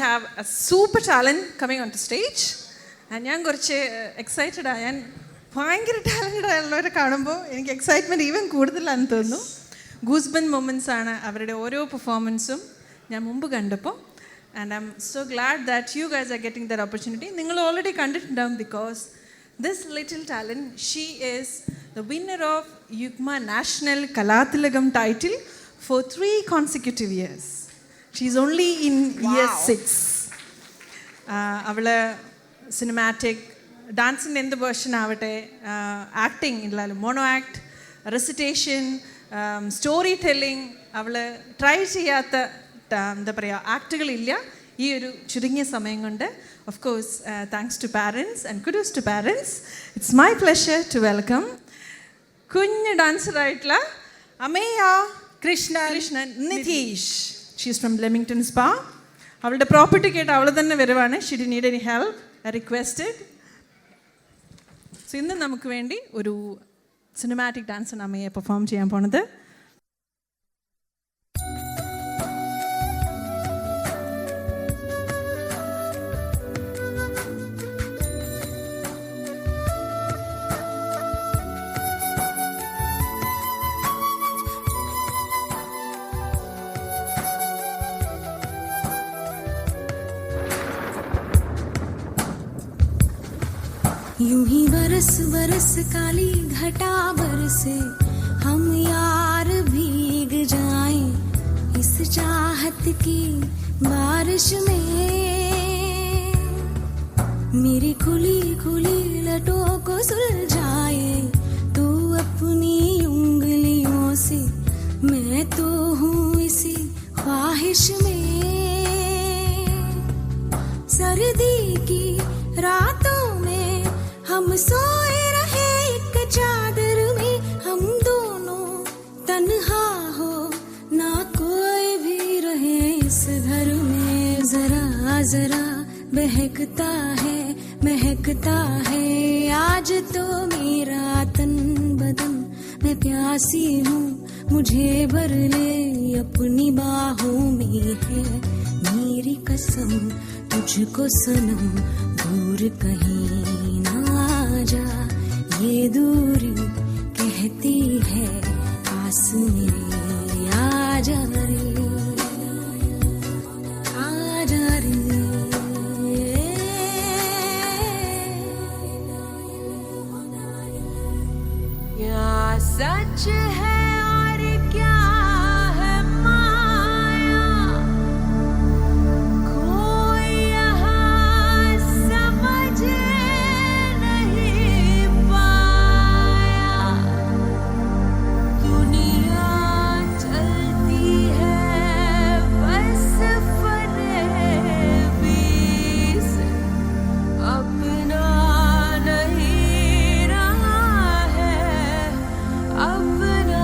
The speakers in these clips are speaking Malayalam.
have a super talent coming onto stage. And ഞാൻ കുറച്ച് എക്സൈറ്റഡ് ആണ്. ഞാൻ ഭയങ്കര ടാലൻറ്റഡ് ആയുള്ളവരെ കാണുമ്പോൾ എനിക്ക് എക്സൈറ്റ്മെൻറ്റ് ഈവൻ കൂടുതലാണെന്ന് തോന്നുന്നു. ഗൂസ്ബൻ മൊമെൻറ്റ്സ് ആണ് അവരുടെ ഓരോ പെർഫോമൻസും ഞാൻ മുമ്പ് കണ്ടപ്പോൾ. And I'm so glad that you guys are getting that opportunity. നിങ്ങൾ ഓൾറെഡി കണ്ടിട്ടുണ്ടാവും because this little talent she is the winner of Yugma national Kalathilakam title for 3 consecutive years. She's only in year 6. അവള് സിനിമാറ്റിക് ഡാൻസിൻ്റെ എന്ത് വേർഷൻ ആവട്ടെ, ആക്ടിങ് ഇല്ലല്ലോ, mono act, recitation, story telling, അവൾ ട്രൈ ചെയ്യാത്ത എന്താ പറയുക ആക്ടുകളില്ല ഈ ഒരു ചുരുങ്ങിയ സമയം കൊണ്ട്. Of course thanks to parents and kudos to parents. It's my pleasure to welcome കുഞ്ഞ് ഡാൻസറായിട്ടുള്ള Ameya Krishnan Nitheesh. She's from Leamington Spa. അവളുടെ പ്രോപ്പർട്ടി കേട്ട് അവൾ തന്നെ വരുവാണ്. She did need any help, I requested. So ഇന്ന് നമുക്ക് വേണ്ടി ഒരു സിനിമാറ്റിക് ഡാൻസാണ് അമ്മയെ പെർഫോം ചെയ്യാൻ പോണത്. यूं ही बरस बरस काली घटा बरसे, हम यार भीग जाएं इस चाहत की बारिश में. मेरी खुली खुली लटों को सुलझाए तू अपनी उंगलियों से, मैं तो हूँ इसी ख्वाहिश में. सर्दी की रातों में हम सोए रहे एक चादर में, हम दोनों तन्हा हो ना कोई भी रहे इस घर में. जरा जरा बहकता है महकता है आज तो मेरा तन बदन. मैं प्यासी हूँ मुझे भर ले अपनी बाहों में है मेरी कसम. तुझको सनम दूर कहीं ना जा, ये दूरी कहती है पास मेरे आ जा रे, आ जा रे. क्या सच है और क्या है माया, कोई यहाँ समझ नहीं पाया. दुनिया चलती है बस फरेबी से, अपना नहीं रहा है अपना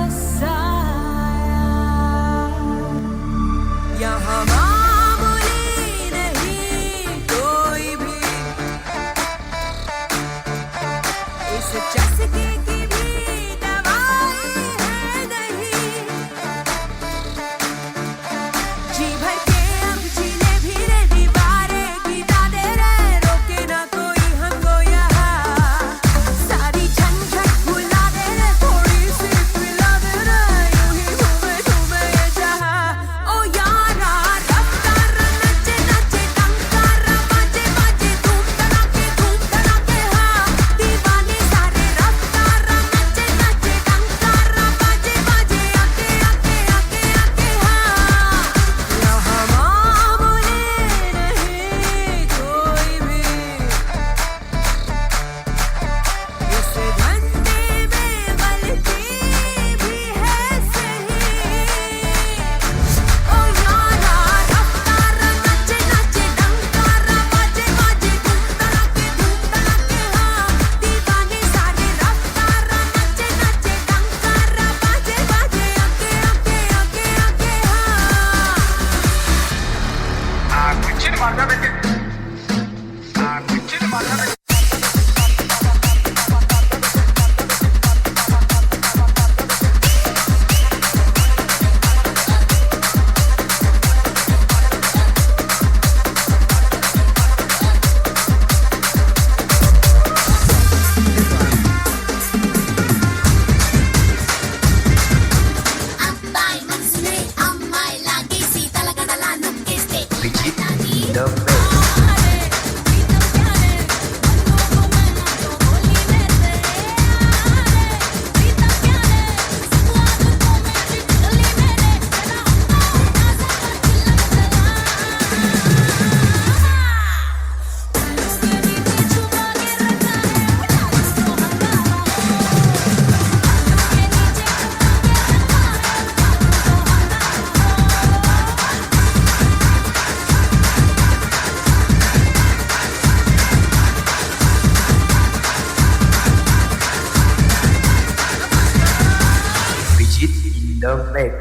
X.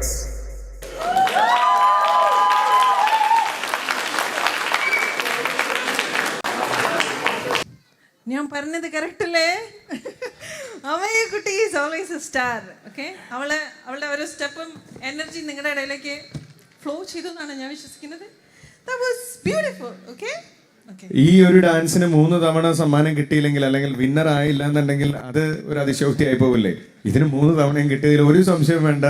ഞാൻ പറഞ്ഞത് കറക്റ്റ് അല്ലേ? അമ്മയെ കുട്ടി is always A star. Okay, അവളുടെ ഓരോ സ്റ്റെപ്പും എനർജി നിങ്ങളുടെ ഇടയിലേക്ക് ഫ്ലോ ചെയ്തു എന്നാണ് ഞാൻ വിശ്വസിക്കുന്നത്. That was beautiful. Okay? Okay. ഈ ഒരു ഡാൻസിന് 3 തവണ സമ്മാനം കിട്ടിയില്ലെങ്കിൽ അല്ലെങ്കിൽ വിന്നർ ആയില്ല എന്നുണ്ടെങ്കിൽ അത് ഒരു അതിശയോക്തി ആയി പോവില്ലേ? ഇതിന് 3 തവണയും കിട്ടിയതിൽ ഒരു സംശയം വേണ്ട.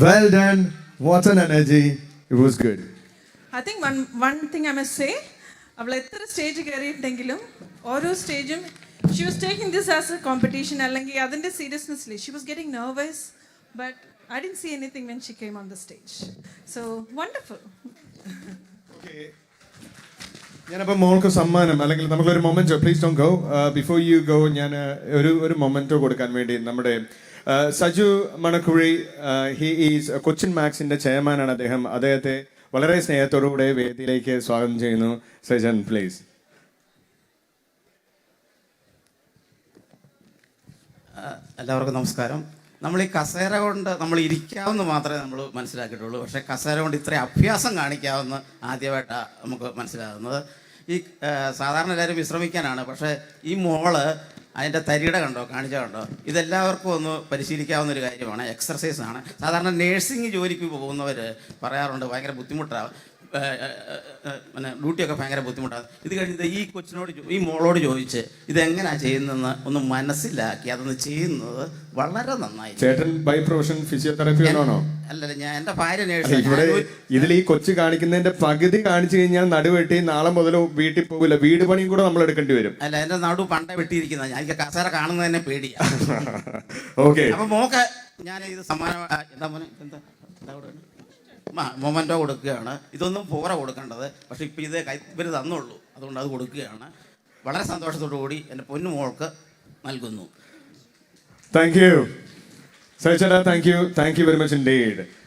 Well done, what's an energy, it was good. I think one thing I must say, അവൾ എത്ര സ്റ്റേജ് കയറിയിട്ടുണ്ടെങ്കിലും ഓരോ സ്റ്റേജും she was taking this as a competition, അല്ലെങ്കിൽ അതിൻ്റെ സീരിയസ്നെസ്സിൽ she was getting nervous, but I didn't see anything when she came on the stage. So wonderful. ഞാനപ്പോൾ മോൾക്ക് സമ്മാനം അല്ലെങ്കിൽ നമുക്കൊരു memento, please don't go, before you go ഞാൻ ഒരു മൊമെന്റോ കൊടുക്കാൻ വേണ്ടി നമ്മുടെ സജു മണക്കുഴി, ഹി ഈസ് കൊച്ചിൻ മാക്സിന്റെ ചെയർമാനാണ് അദ്ദേഹം. അദ്ദേഹത്തെ വളരെ സ്നേഹത്തോടുകൂടെ വേദിയിലേക്ക് സ്വാഗതം ചെയ്യുന്നു. സജൻ പ്ലീസ്. എല്ലാവർക്കും നമസ്കാരം. നമ്മൾ ഈ കസേര കൊണ്ട് നമ്മൾ ഇരിക്കാമെന്ന് മാത്രമേ നമ്മൾ മനസ്സിലാക്കിയിട്ടുള്ളൂ. പക്ഷേ കസേര കൊണ്ട് ഇത്രയും അഭ്യാസം കാണിക്കാമെന്ന് ആദ്യമായിട്ടാണ് നമുക്ക് മനസ്സിലാകുന്നത്. ഈ സാധാരണ എല്ലാവരും വിശ്രമിക്കാനാണ്, പക്ഷേ ഈ മോള് അതിൻ്റെ തരിയുടെ കണ്ടോ, കാണിച്ചാൽ കണ്ടോ, ഇതെല്ലാവർക്കും ഒന്ന് പരിശീലിക്കാവുന്ന ഒരു കാര്യമാണ്, എക്സർസൈസാണ്. സാധാരണ നേഴ്സിംഗ് ജോലിക്ക് പോകുന്നവർ പറയാറുണ്ട് ഭയങ്കര ബുദ്ധിമുട്ടാണ്, പിന്നെ ഡ്യൂട്ടിയൊക്കെ ഭയങ്കര ബുദ്ധിമുട്ടാണ്. ഇത് കഴിഞ്ഞിട്ട് ഈ കൊച്ചിനോട് ഈ മോളോട് ചോദിച്ച് ഇതെങ്ങനെയാണ് ചെയ്യുന്നതെന്ന് ഒന്ന് മനസ്സിലാക്കി അതൊന്ന് ചെയ്യുന്നത് വളരെ നന്നായി. ചേട്ടൻ ബൈ പ്രൊഫഷൻ ഫിസിയോതെറാപ്പി ആണോ? അല്ലല്ല, ഞാൻ എൻ്റെ ഭാര്യ ഇവിടെ നേഴ്സ്. ഇതിൽ ഈ കൊച്ചു കാണിക്കുന്നതിന്റെ പകുതി കാണിച്ചു കഴിഞ്ഞാൽ നടുവെട്ടി നാളെ മുതൽ വീട്ടിൽ പോകില്ല, വീട് പണിയും കൂടെ നമ്മൾ എടുക്കേണ്ടി വരും. അല്ല, എൻ്റെ നടു പണ്ടേ വെട്ടിയിരിക്കുന്നത്, ഞാൻ എനിക്ക് കസേര കാണുന്നത് തന്നെ പേടിയാണ്. ഓക്കെ, അപ്പൊ മോക്ക് ഞാൻ ഇത് സമ്മാനം മൊമെന്റോ കൊടുക്കുകയാണ്. ഇതൊന്നും പോറ കൊടുക്കേണ്ടത്, പക്ഷെ ഇപ്പം ഇത് ഇവർ തന്നുള്ളൂ, അതുകൊണ്ട് അത് കൊടുക്കുകയാണ്. വളരെ സന്തോഷത്തോടു കൂടി എൻ്റെ പൊന്നു മോൾക്ക് നൽകുന്നു. Thank you Sajana, thank you very much indeed.